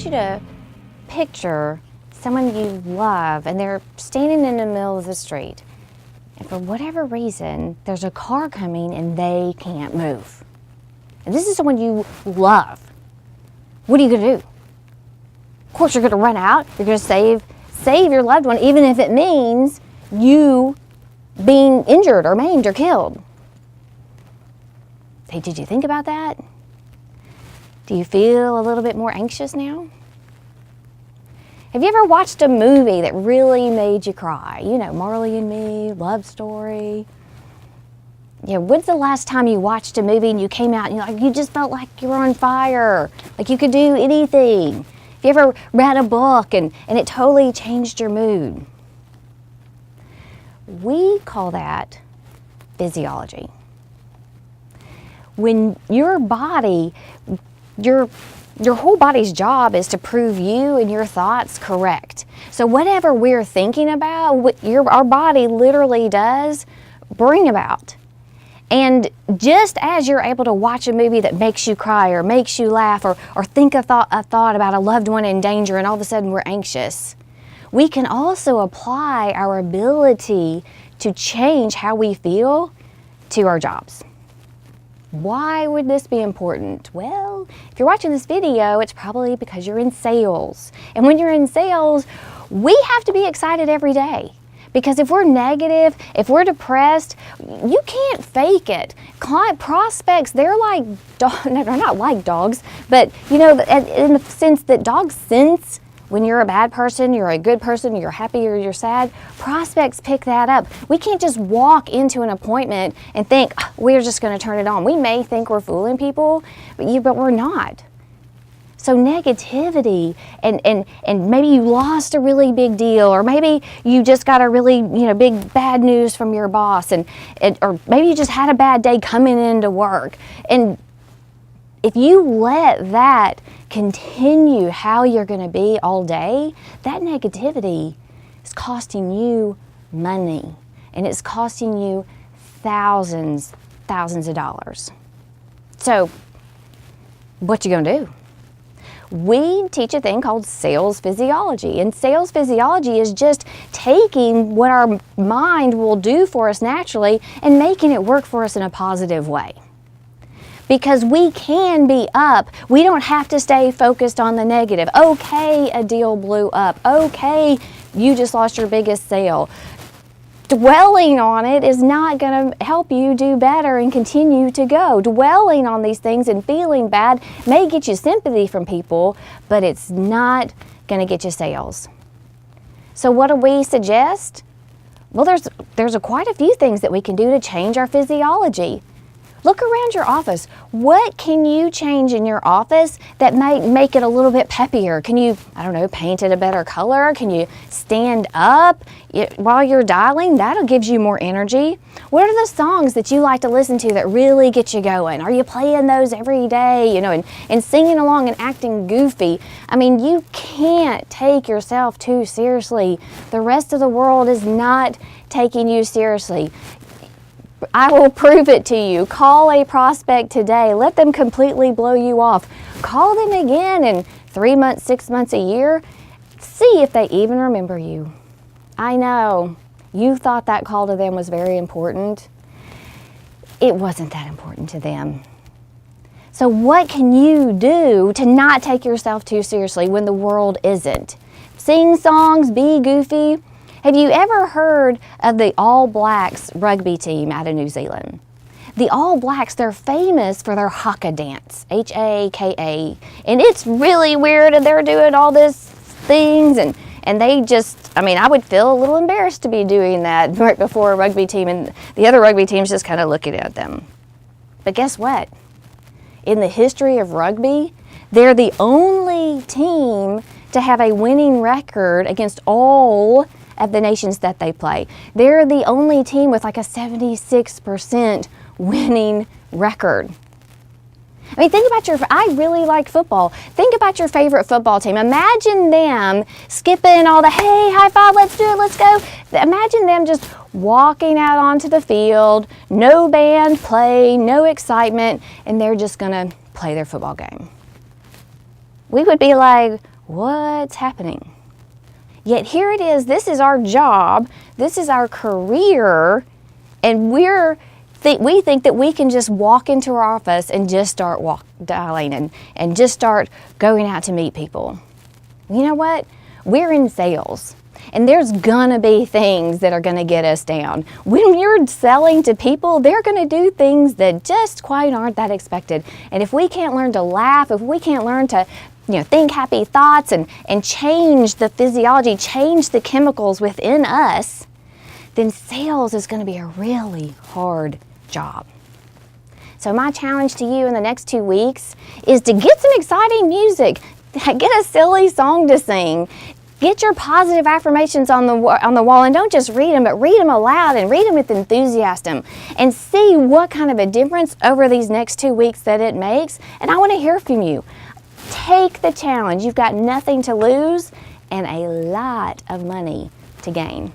you to picture someone you love and they're standing in the middle of the street. And for whatever reason, there's a car coming and they can't move. And this is someone you love. What are you going to do? Of course, you're going to run out. You're going to save your loved one, even if it means you being injured or maimed or killed. Hey, did you think about that? Do you feel a little bit more anxious now? Have you ever watched a movie that really made you cry? You know, Marley and Me, love story. You know, when's the last time you watched a movie and you came out and you just felt like you were on fire, like you could do anything? Have you ever read a book and it totally changed your mood? We call that physiology. When your body, your whole body's job is to prove you and your thoughts correct. So whatever we're thinking about, what our body literally does bring about. And just as you're able to watch a movie that makes you cry or makes you laugh or think a thought about a loved one in danger and all of a sudden we're anxious, we can also apply our ability to change how we feel to our jobs. Why would this be important? Well, if you're watching this video, it's probably because you're in sales. And when you're in sales, we have to be excited every day. Because if we're negative, if we're depressed, you can't fake it. Client prospects, they're like dogs. No, they're not like dogs, but you know, in the sense that dogs sense when you're a bad person, you're a good person, you're happy or you're sad. Prospects pick that up. We can't just walk into an appointment and think, we're just going to turn it on. We may think we're fooling people, but we're not. So negativity and maybe you lost a really big deal, or maybe you just got a really big bad news from your boss, or maybe you just had a bad day coming into work. And if you let that continue how you're going to be all day, that negativity is costing you money, and it's costing you thousands of dollars. So what you going to do? We teach a thing called sales physiology, and sales physiology is just taking what our mind will do for us naturally and making it work for us in a positive way. Because we can be up. We don't have to stay focused on the negative. Okay, a deal blew up. Okay, you just lost your biggest sale. Dwelling on it is not going to help you do better and continue to go. Dwelling on these things and feeling bad may get you sympathy from people, but it's not going to get you sales. So what do we suggest? Well, there's quite a few things that we can do to change our physiology. Look around your office. What can you change in your office that might make it a little bit peppier? Can you, paint it a better color? Can you stand up while you're dialing? That'll give you more energy. What are the songs that you like to listen to that really get you going? Are you playing those every day, and singing along and acting goofy? I mean, you can't take yourself too seriously. The rest of the world is not taking you seriously. I will prove it to you. Call a prospect today. Let them completely blow you off. Call them again in 3 months, 6 months, a year. See if they even remember you. I know you thought that call to them was very important. It wasn't that important to them. So what can you do to not take yourself too seriously when the world isn't? Sing songs, be goofy. Have you ever heard of the All Blacks rugby team out of New Zealand? The All Blacks, they're famous for their haka dance, H-A-K-A. And it's really weird, and they're doing all these things, and they just, I would feel a little embarrassed to be doing that right before a rugby team, and the other rugby team's just kind of looking at them. But guess what? In the history of rugby, they're the only team to have a winning record against all of the nations that they play. They're the only team with like a 76% winning record. Think about I really like football. Think about your favorite football team. Imagine them skipping all the, hey, high five, let's do it, let's go. Imagine them just walking out onto the field, no band play, no excitement, and they're just gonna play their football game. We would be like, what's happening? Yet here it is, this is our job, this is our career, and we think that we can just walk into our office and just start dialing and just start going out to meet people. You know what? We're in sales, and there's gonna be things that are gonna get us down. When you're selling to people, they're gonna do things that just quite aren't that expected. And if we can't learn to laugh, if we can't learn to think happy thoughts and change the physiology, change the chemicals within us, then sales is going to be a really hard job. So my challenge to you in the next 2 weeks is to get some exciting music, get a silly song to sing, get your positive affirmations on the wall, and don't just read them, but read them aloud and read them with enthusiasm, and see what kind of a difference over these next 2 weeks that it makes. And I want to hear from you. Take the challenge. You've got nothing to lose and a lot of money to gain.